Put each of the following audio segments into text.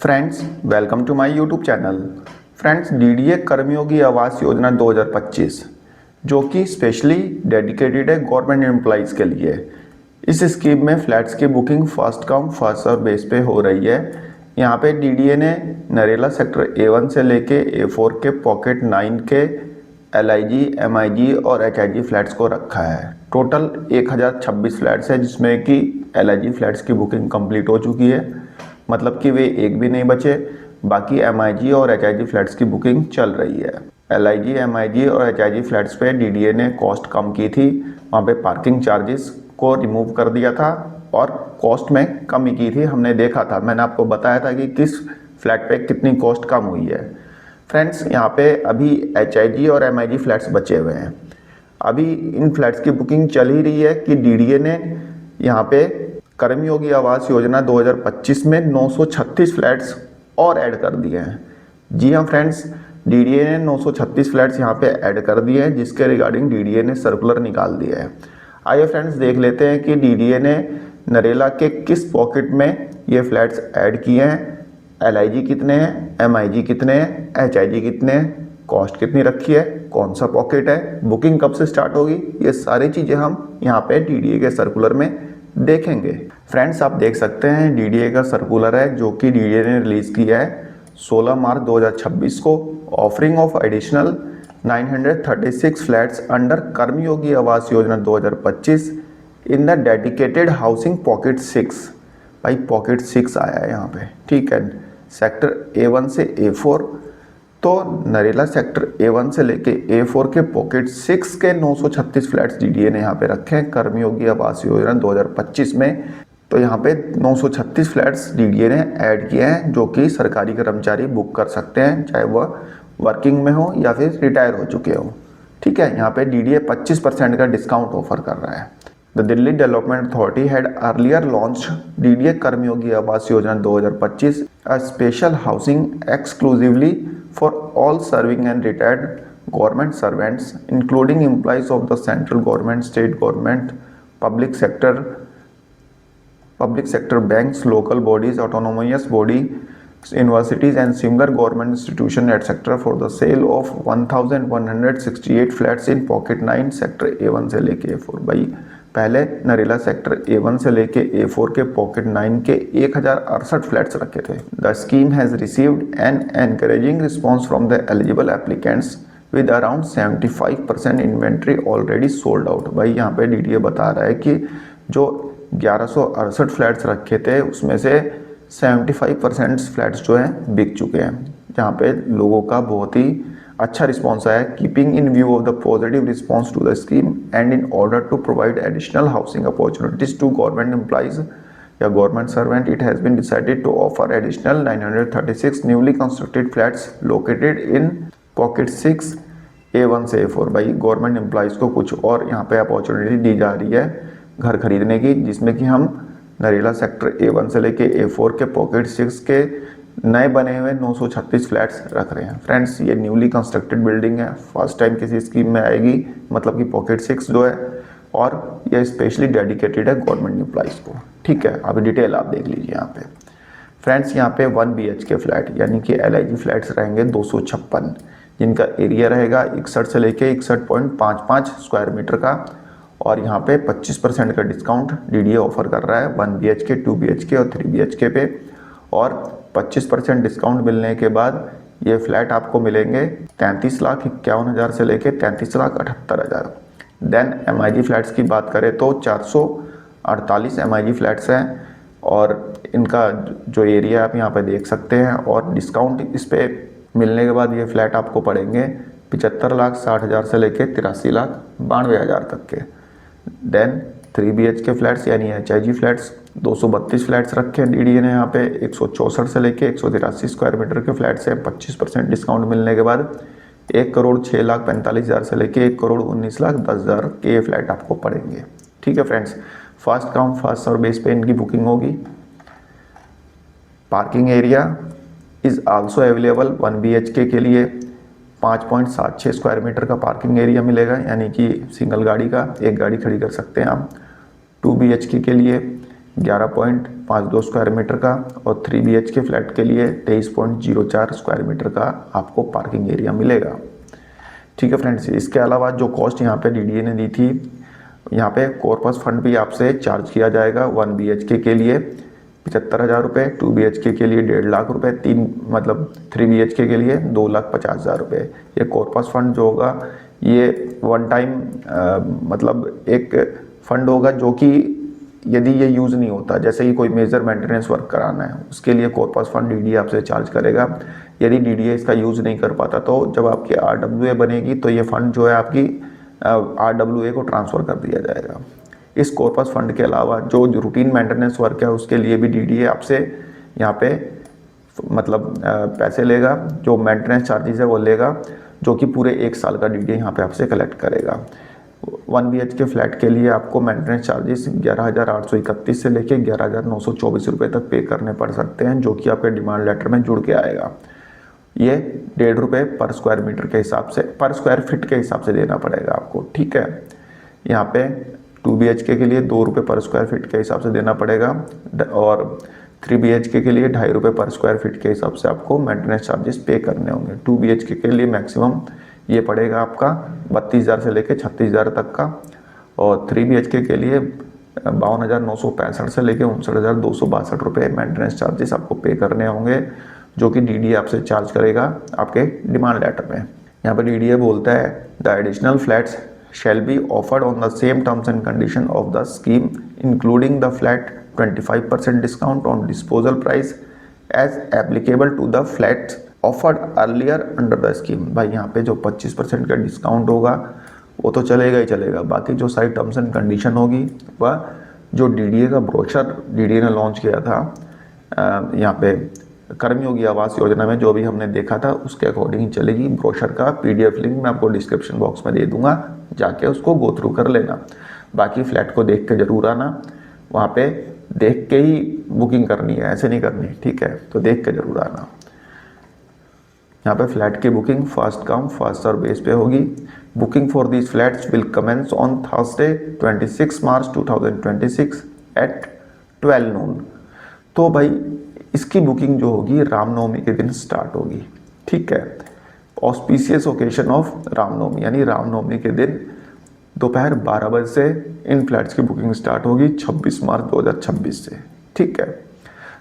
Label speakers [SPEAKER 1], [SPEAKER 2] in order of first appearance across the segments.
[SPEAKER 1] Friends, welcome to my YouTube channel. Friends, DDA Karmayogi Awas Yojana 2025 जो कि specially dedicated है government employees के लिए। इस स्कीम में फ्लैट्स की booking first come first serve base पे हो रही है। यहाँ पे डीडीए ने नरेला सेक्टर A1 से लेके A4 के पॉकेट 9 के LIG, MIG और HIG फ्लैट्स को रखा है। टोटल 1026 फ्लैट्स है जिसमें कि LIG फ्लैट्स की बुकिंग कंप्लीट हो चुकी है, मतलब कि वे एक भी नहीं बचे। बाकी MIG और HIG फ्लैट्स की बुकिंग चल रही है। LIG, MIG और HIG फ्लैट्स पे डीडीए ने कॉस्ट कम की थी। वहाँ पे पार्किंग चार्जेस को रिमूव कर दिया था और कॉस्ट में कमी की थी। हमने देखा था, मैंने आपको बताया था कि किस फ्लैट पे कितनी कॉस्ट कम हुई है। फ्रेंड्स, यहाँ पे अभी HIG और MIG फ्लैट्स बचे हुए हैं। अभी इन फ्लैट्स की बुकिंग चल ही रही है कि डीडीए ने यहाँ पे कर्मयोगी आवास योजना 2025 में 936 फ्लैट्स और ऐड कर दिए हैं। जी हाँ फ्रेंड्स, डीडीए ने 936 फ्लैट्स यहाँ पे ऐड कर दिए हैं, जिसके रिगार्डिंग डीडीए ने सर्कुलर निकाल दिया है। आइए फ्रेंड्स देख लेते हैं कि डीडीए ने नरेला के किस पॉकेट में ये फ्लैट्स ऐड किए हैं। LIG कितने हैं, MIG कितने हैं, HIG कितने हैं, कॉस्ट कितनी रखी है, कौन सा पॉकेट है, बुकिंग कब से स्टार्ट होगी, ये सारी चीज़ें हम यहाँ पे डीडीए के सर्कुलर में देखेंगे। फ्रेंड्स, आप देख सकते हैं डीडीए का सर्कुलर है जो कि डीडीए ने रिलीज़ किया है 16 मार्च 2026 को। Offering of additional 936 flats under Karmayogi Awas Yojana 2025 in the dedicated housing pocket 6। भाई पॉकेट 6 आया है यहाँ पे, ठीक है। सेक्टर A1 से A4, तो नरेला सेक्टर A1 से लेके A4 के पॉकेट 6 के 936 फ्लैट्स डीडीए ने यहाँ पे रखे हैं कर्मयोगी आवास योजना 2025 में। तो यहाँ पे 936 फ्लैट्स डीडीए ने ऐड किए हैं जो कि सरकारी कर्मचारी बुक कर सकते हैं, चाहे वह वर्किंग में हो या फिर रिटायर हो चुके हो, ठीक है। यहाँ पे डीडीए 25% का डिस्काउंट ऑफर कर रहा है। The Delhi development authority had earlier launched DDA Karmayogi Awas Yojana 2025, a special housing exclusively for all serving and retired government servants, including employees of the central government, state government, public sector banks, local bodies, autonomous body, universities and similar government institution etc. for the sale of 1168 flats in pocket 9 sector A1 से लेके A4। भाई पहले Narela sector A1 से लेके A4 के pocket 9 के 1068 flats रखे थे। The scheme has received an encouraging response from the eligible applicants with around 75% inventory already sold out. भाई यहाँ पे डीडीए बता रहा है कि जो 1168 फ्लैट्स रखे थे उसमें से 75% फ्लैट्स जो हैं बिक चुके हैं, जहाँ पे लोगों का बहुत ही अच्छा रिस्पॉन्स आया। Keeping in view of the positive response to the scheme and in order to provide additional housing opportunities to government employees या government servant, it has been decided to offer additional 936 newly constructed flats located in pocket 6 A1 से A4। भाई government employees को कुछ और यहाँ पे opportunity दी जा रही है घर खरीदने की, जिसमें कि हम नरेला सेक्टर A1 से लेके A4 के पॉकेट 6 के नए बने हुए 936 फ्लैट्स रख रहे हैं। फ्रेंड्स, ये न्यूली कंस्ट्रक्टेड बिल्डिंग है, फर्स्ट टाइम किसी स्कीम में आएगी, मतलब कि पॉकेट 6 जो है, और ये स्पेशली डेडिकेटेड है गवर्नमेंट एम्प्लॉइज़ को, ठीक है। अभी डिटेल आप देख लीजिए यहाँ पे। फ्रेंड्स, यहाँ पे 1 BHK फ्लैट यानी कि LIG फ्लैट्स रहेंगे 256, जिनका एरिया रहेगा 61 से लेके 61.55 स्क्वायर मीटर का, और यहाँ पे 25% का डिस्काउंट डीडीए ऑफर कर रहा है 1 BHK, 2 BHK और 3 BHK पे। और 25% डिस्काउंट मिलने के बाद ये फ्लैट आपको मिलेंगे 33,51,000 से लेके 33,78,000। देन MIG फ्लैट्स की बात करें तो 448 MIG फ्लैट्स हैं, और इनका जो एरिया आप यहाँ पे देख सकते हैं, और डिस्काउंट इस पे मिलने के बाद ये फ्लैट आपको पड़ेंगे 75,60,000 से लेके 83,92,000 तक के। देन 3 BHK फ्लैट्स यानी HIG फ्लैट्स 232 फ्लैट्स रखे हैं डीडीए ने यहाँ पे, 164 से लेके 183 स्क्वायर मीटर के फ्लैट्स हैं। 25% डिस्काउंट मिलने के बाद 1,06,45,000 से लेके 1,19,10,000 के फ्लैट आपको पड़ेंगे, ठीक है friends. First come first serve base पे इनकी बुकिंग होगी। Parking area is also available 1 BHK के लिए 5.76 स्क्वायर मीटर का पार्किंग एरिया मिलेगा, यानी कि सिंगल गाड़ी का एक गाड़ी खड़ी कर सकते हैं आप। 2 BHK के लिए 11.52 स्क्वायर मीटर का, और 3 BHK फ्लैट के लिए 23.04 स्क्वायर मीटर का आपको पार्किंग एरिया मिलेगा। ठीक है फ्रेंड्स, इसके अलावा जो कॉस्ट यहाँ पे DDA ने दी थी, यहाँ पे कॉर्पस फंड भी आपसे चार्ज किया जाएगा 1 BHK के लिए 75,000 रुपये, 2 BHK के लिए 1.5 लाख रुपये, 3 BHK के लिए 2,50,000 रुपये। ये कॉर्पस फंड जो होगा ये वन टाइम मतलब एक फंड होगा जो कि यदि ये यूज़ नहीं होता, जैसे कि कोई मेजर मेंटेनेंस वर्क कराना है, उसके लिए कॉर्पस फंड DDA आपसे चार्ज करेगा। यदि DDA इसका यूज़ नहीं कर पाता तो जब आपकी RWA बनेगी तो ये फंड जो है आपकी RWA को ट्रांसफ़र कर दिया जाएगा। इस कॉर्पस फंड के अलावा जो रूटीन मेंटेनेंस वर्क है उसके लिए भी DDA आपसे यहाँ पे मतलब पैसे लेगा, जो मेंटेनेंस चार्जेस है वो लेगा, जो कि पूरे 1 साल का DDA यहाँ पे आपसे कलेक्ट करेगा। 1 BHK फ्लैट के लिए आपको मेंटेनेंस चार्जेस 11,831 से लेके 11,924 रुपये तक पे करने पड़ सकते हैं, जो कि आपके डिमांड लेटर में जुड़ के आएगा। ये 1.5 रुपये पर स्क्वायर मीटर के हिसाब से, पर स्क्वायर फीट के हिसाब से देना पड़ेगा आपको। ठीक है, यहाँ पे 2 BHK के लिए 2 रुपये पर स्क्वायर फीट के हिसाब से देना पड़ेगा, और 3 BHK के लिए 2.5 रुपये पर स्क्वायर फीट के हिसाब से आपको मेंटेनेंस चार्जेस पे करने होंगे। 2 BHK के लिए मैक्सिमम ये पड़ेगा आपका 32,000 से लेके 36,000 तक का, और 3 BHK के लिए 52,965 से लेके 59,262 रुपये मेंटेनेंस चार्जेस आपको पे करने होंगे, जो कि DDA आपसे चार्ज करेगा आपके डिमांड लेटर में। यहाँ पर DDA बोलता है the additional flats shall be offered on the same terms and condition of the scheme, including the flat 25% discount on disposal price as applicable to the flats offered earlier under the scheme। भाई यहाँ पे जो 25% का discount होगा वो तो चलेगा ही चलेगा, बाकी जो सारी टर्म्स एंड कंडीशन होगी वह जो DDA का ब्रोशर DDA ने लॉन्च किया था यहाँ पे कर्मयोगी आवास योजना में, जो भी हमने देखा था उसके अकॉर्डिंग चलेगी। ब्रोशर का PDF लिंक मैं आपको डिस्क्रिप्शन बॉक्स में दे दूंगा, जाके उसको गो थ्रू कर लेना। बाकी फ्लैट को देख के जरूर आना, वहाँ पे देख के ही बुकिंग करनी है, ऐसे नहीं करनी। ठीक है, तो देख के जरूर आना। यहाँ पे फ्लैट की booking first come first serve base पे होगी। Booking for this flats will commence on Thursday 26 March 2026 at 12 noon. तो भाई इसकी बुकिंग जो होगी रामनवमी के दिन स्टार्ट होगी। ठीक है, ऑस्पिशियस ओकेशन ऑफ रामनवमी, यानी रामनवमी के दिन दोपहर 12 बजे से इन फ्लैट्स की बुकिंग स्टार्ट होगी 26 मार्च 2026 से। ठीक है,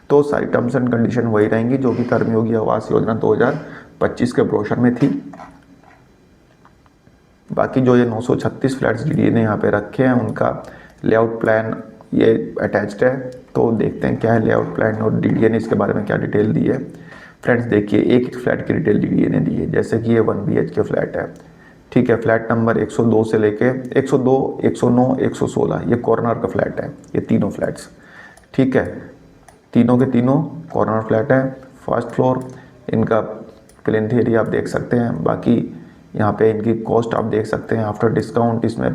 [SPEAKER 1] तो सारी टर्म्स एंड कंडीशन वही रहेंगी जो कि कर्मयोगी आवास योजना 2025 के ब्रोशर में थी। बाकी जो ये 936 फ्लैट्स DDA ने यहाँ पे रखे हैं उनका लेआउट प्लान ये अटैच्ड है, तो देखते हैं क्या है लेआउट प्लान और DDA ने इसके बारे में क्या डिटेल दी है। फ्रेंड्स देखिए, एक फ्लैट की डिटेल DDA ने दी है, जैसे कि ये 1 BHK फ्लैट है। ठीक है, फ्लैट नंबर 102 से लेके 102, 109, 116 ये कॉर्नर का फ्लैट है, ये तीनों फ्लैट्स। ठीक है, तीनों के तीनों कॉर्नर फ्लैट है। फर्स्ट फ्लोर इनका प्लिंथ एरिया आप देख सकते हैं। बाकी यहाँ पे इनकी कॉस्ट आप देख सकते हैं आफ्टर डिस्काउंट, इसमें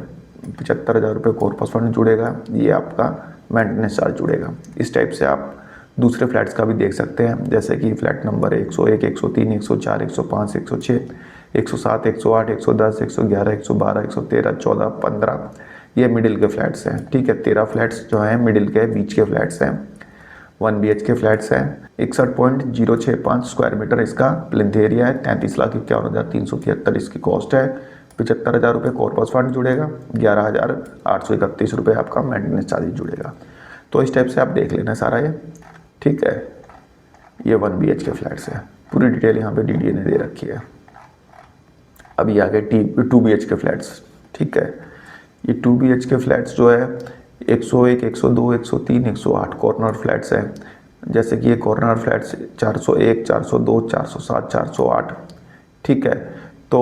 [SPEAKER 1] 75,000 रुपये कॉर्पस फंड जुड़ेगा, ये आपका मेंटेनेंस चार्ज जुड़ेगा। इस टाइप से आप दूसरे फ्लैट्स का भी देख सकते हैं, जैसे कि फ्लैट नंबर 101, 103, 104, 105, 106, 107, 108, 110, 111, 112, 113, 14, 15 ये मिडिल के फ्लैट्स हैं। ठीक है, 13 फ्लैट्स जो हैं मिडिल के बीच के फ्लैट्स हैं। 1 BHK फ्लैट्स हैं। 61.065 स्क्वायर मीटर इसका प्लिंथ एरिया है। 33,51,373 इसकी कॉस्ट है। 75,000 रुपये कॉर्पस फंड जुड़ेगा। 11,831 रुपये आपका मेंटेनेंस चार्ज जुड़ेगा। तो इस टाइप से आप देख लेना सारा ये। ठीक है, ये 1 BHK फ्लैट्स है। पूरी डिटेल यहाँ पे DDA ने दे रखी है। अभी आगे 2 BHK फ्लैट्स। ठीक है, ये 2 BHK फ्लैट्स जो है 101, 102, 103, 108 कॉर्नर फ्लैट्स हैं। जैसे कि ये कॉर्नर फ्लैट्स 401, 402, 407, 408। ठीक है, तो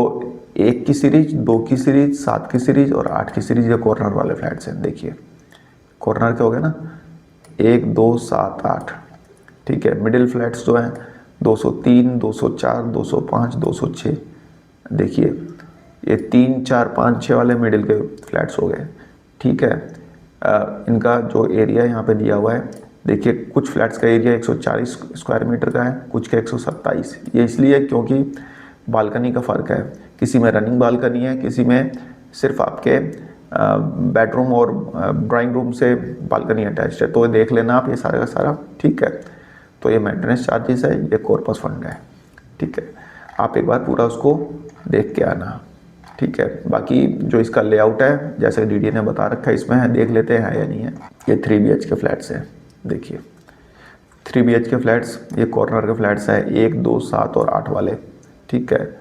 [SPEAKER 1] 1 की सीरीज, 2 की सीरीज, 7 की सीरीज और 8 की सीरीज ये कॉर्नर वाले फ्लैट्स हैं। देखिए कॉर्नर के हो गए ना, 1, 2, 7, 8। ठीक है, मिडिल फ्लैट्स जो हैं 203, 204, 205, 206। देखिए ये 3, 4, 5, 6 वाले मिडिल के फ्लैट्स हो गए। ठीक है, इनका जो एरिया यहाँ पे दिया हुआ है, देखिए कुछ फ्लैट्स का एरिया 140 स्क्वायर मीटर का है, कुछ का 127। ये इसलिए क्योंकि बालकनी का फ़र्क है, किसी में रनिंग बालकनी है, किसी में सिर्फ आपके बेडरूम और ड्राइंग रूम से बालकनी अटैच्ड है, तो देख लेना आप ये सारा का सारा। ठीक है, तो ये मेंटेनेंस चार्जेस है, ये कॉर्पस फंड है। ठीक है, आप एक बार पूरा उसको देख के आना। ठीक है, बाकी जो इसका लेआउट है जैसे डीडी ने बता रखा है इसमें है, देख लेते हैं या नहीं है। ये 3 BHK फ्लैट्स है, देखिए 3 BHK फ्लैट्स, ये कॉर्नर के फ्लैट्स है 1, 2, 7 और 8 वाले। ठीक है,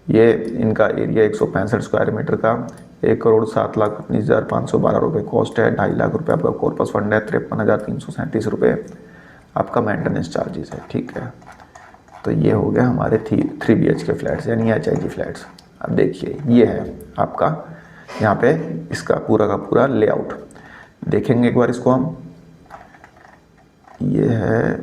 [SPEAKER 1] ये इनका एरिया 165 स्क्वायर मीटर का, 1,07,19,512 रुपये कॉस्ट है, 2.5 लाख रुपये आपका कॉर्पस फंड है, 53,337 रुपये आपका मेंटेनेंस चार्जेस है। ठीक है, तो ये हो गया हमारे 3 BHK फ्लैट्स यानी HIG फ्लैट्स। अब देखिए ये है आपका यहाँ पे इसका पूरा का पूरा लेआउट देखेंगे एक बार इसको हम। ये है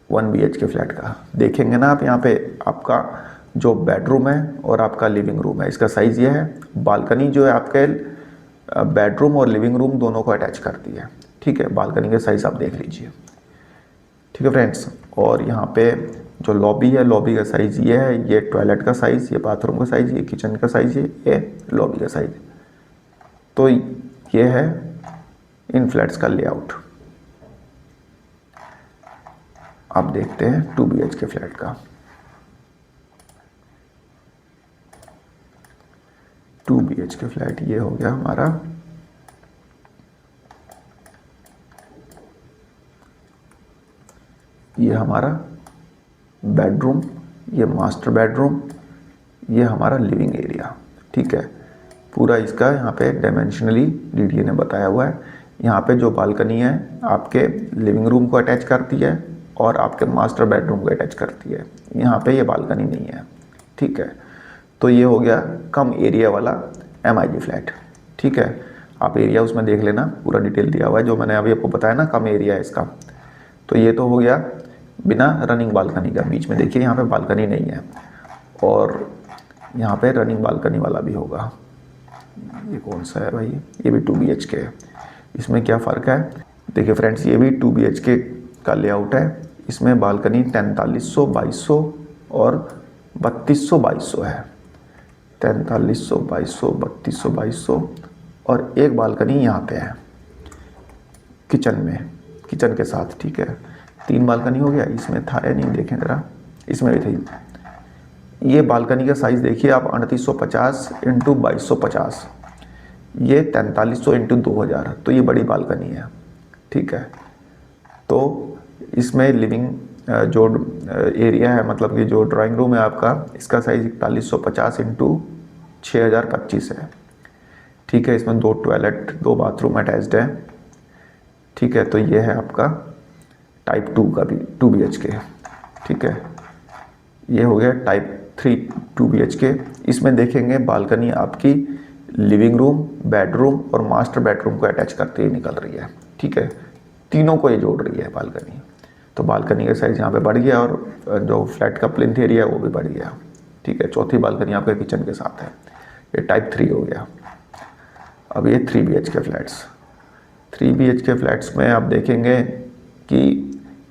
[SPEAKER 1] 1 BHK फ्लैट का, देखेंगे ना आप यहाँ पे आपका जो बेडरूम है और आपका लिविंग रूम है, इसका साइज़ ये है। बालकनी जो है आपके बेडरूम और लिविंग रूम दोनों को अटैच करती है। ठीक है, बालकनी का साइज़ आप देख लीजिए। ठीक है फ्रेंड्स, और यहाँ पे जो लॉबी है, लॉबी का साइज़ ये है, ये टॉयलेट का साइज़, ये बाथरूम का साइज़, ये किचन का साइज़, ये लॉबी का साइज़। तो ये है इन फ्लैट्स का लेआउट। आप देखते हैं 2 BHK फ्लैट का। 2 BHK फ्लैट ये हो गया हमारा। ये हमारा बेडरूम, ये मास्टर बेडरूम, ये हमारा लिविंग एरिया। ठीक है, पूरा इसका यहाँ पे डायमेंशनली डीडीए ने बताया हुआ है। यहाँ पे जो बालकनी है आपके लिविंग रूम को अटैच करती है और आपके मास्टर बेडरूम को अटैच करती है। यहाँ पे ये बालकनी नहीं है। ठीक है, तो ये हो गया कम एरिया वाला MIG फ्लैट। ठीक है, आप एरिया उसमें देख लेना, पूरा डिटेल दिया हुआ है जो मैंने अभी आपको बताया ना, कम एरिया है इसका। तो ये तो हो गया बिना रनिंग बालकनी का। बीच में देखिए यहाँ पे बालकनी नहीं है, और यहाँ पे रनिंग बालकनी वाला भी होगा। ये कौन सा है भाई? ये भी 2 BHK है। इसमें क्या फ़र्क है देखिए फ्रेंड्स, ये भी 2 BHK का लेआउट है। इसमें बालकनी 4300, 2200 और 3200, 2200 है। 4300, 2200, 3200, 2200 और एक बालकनी यहाँ पे है किचन में, किचन के साथ। ठीक है, 3 बालकनी हो गया। इसमें था या नहीं देखें ज़रा, इसमें भी थी। ये बालकनी का साइज़ देखिए आप, 3850 × 2250, ये 4300 × 2000, तो ये बड़ी बालकनी है। ठीक है, तो इसमें लिविंग जो एरिया है, मतलब कि जो ड्राइंग रूम है आपका, इसका साइज़ 4150 × 6025 है। ठीक है, इसमें 2 टॉयलेट 2 बाथरूम अटैच्ड है। ठीक है, तो ये है आपका टाइप 2 का भी 2 BHK। ठीक है, ये हो गया टाइप 3 2 BHK। इसमें देखेंगे बालकनी आपकी लिविंग रूम, बेडरूम और मास्टर बेडरूम को अटैच करते हुए निकल रही है। ठीक है, तीनों को ये जोड़ रही है बालकनी। तो बालकनी का साइज़ यहाँ पे बढ़ गया और जो फ्लैट का प्लिंथ एरिया है वो भी बढ़ गया। ठीक है, चौथी बालकनी आपके किचन के साथ है। ये टाइप 3 हो गया। अब ये 3 BHK फ्लैट्स, 3 BHK फ्लैट्स में आप देखेंगे कि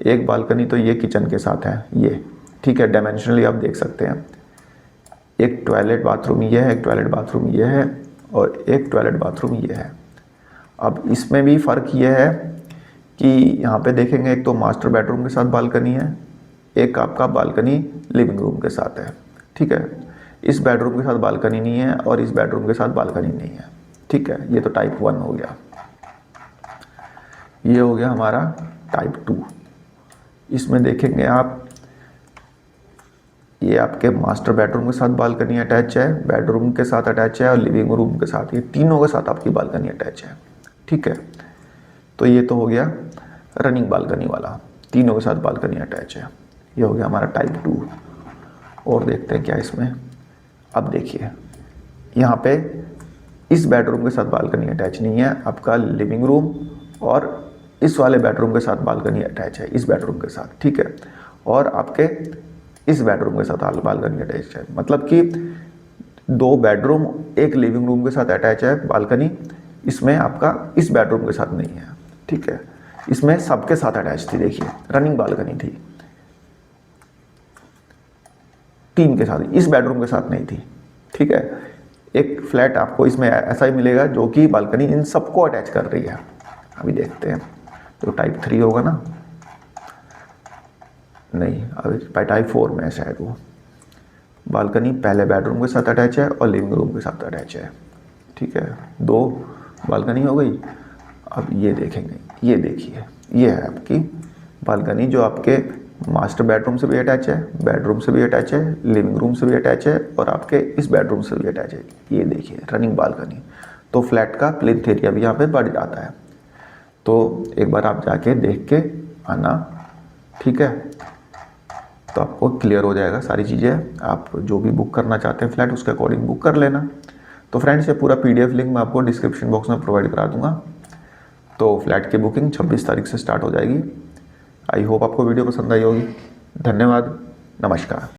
[SPEAKER 1] एक बालकनी तो ये किचन के साथ है ये। ठीक है, डायमेंशनली आप देख सकते हैं। एक टॉयलेट बाथरूम ये है, एक टॉयलेट बाथरूम ये है और एक टॉयलेट बाथरूम ये है। अब इसमें भी फ़र्क ये है कि यहाँ पे देखेंगे एक तो मास्टर बेडरूम के साथ बालकनी है, एक आपका बालकनी लिविंग रूम के साथ है। ठीक है, इस बेडरूम के साथ बालकनी नहीं है और इस बेडरूम के साथ बालकनी नहीं है। ठीक है, ये तो टाइप 1 हो गया। ये हो गया हमारा टाइप 2। इसमें देखेंगे आप, ये आपके मास्टर बेडरूम के साथ बालकनी अटैच है, बेडरूम के साथ अटैच है और लिविंग रूम के साथ, ये तीनों के साथ आपकी बालकनी अटैच है। ठीक है, तो ये तो हो गया रनिंग बालकनी वाला, तीनों के साथ बालकनी अटैच है। ये हो गया हमारा टाइप 2। और देखते हैं क्या इसमें। अब देखिए यहाँ पे इस बेडरूम के साथ बालकनी अटैच नहीं है, आपका लिविंग रूम और इस वाले बेडरूम के साथ बालकनी अटैच है, इस बेडरूम के साथ। ठीक है, और आपके इस बेडरूम के साथ बालकनी अटैच है, मतलब कि 2 बेडरूम एक लिविंग रूम के साथ अटैच है बालकनी। इसमें आपका इस बेडरूम के साथ नहीं है। ठीक है, इसमें सबके साथ अटैच थी, देखिए रनिंग बालकनी थी 3 के साथ, इस बेडरूम के साथ नहीं थी। ठीक है, एक फ्लैट आपको इसमें ऐसा ही मिलेगा जो कि बालकनी इन सबको अटैच कर रही है। अभी देखते हैं, तो टाइप 3 होगा ना, नहीं अभी टाइप 4 में है शायद वो। बालकनी पहले बेडरूम के साथ अटैच है और लिविंग रूम के साथ अटैच है, ठीक है, 2 बालकनी हो गई। अब ये देखेंगे, ये देखिए, ये है आपकी बालकनी जो आपके मास्टर बेडरूम से भी अटैच है, बेडरूम से भी अटैच है, लिविंग रूम से भी अटैच है और आपके इस बेडरूम से भी अटैच है। ये देखिए रनिंग बालकनी। तो फ्लैट का प्लिंथ एरिया भी यहाँ पे बढ़ जाता है। तो एक बार आप जाके देख के आना, ठीक है, तो आपको क्लियर हो जाएगा सारी चीज़ें। आप जो भी बुक करना चाहते हैं फ्लैट उसके अकॉर्डिंग बुक कर लेना। तो फ्रेंड्स ये पूरा PDF लिंक मैं आपको डिस्क्रिप्शन बॉक्स में प्रोवाइड करा दूंगा। तो फ्लैट की बुकिंग 26 तारीख से स्टार्ट हो जाएगी। आई होप आपको वीडियो पसंद आई होगी। धन्यवाद, नमस्कार।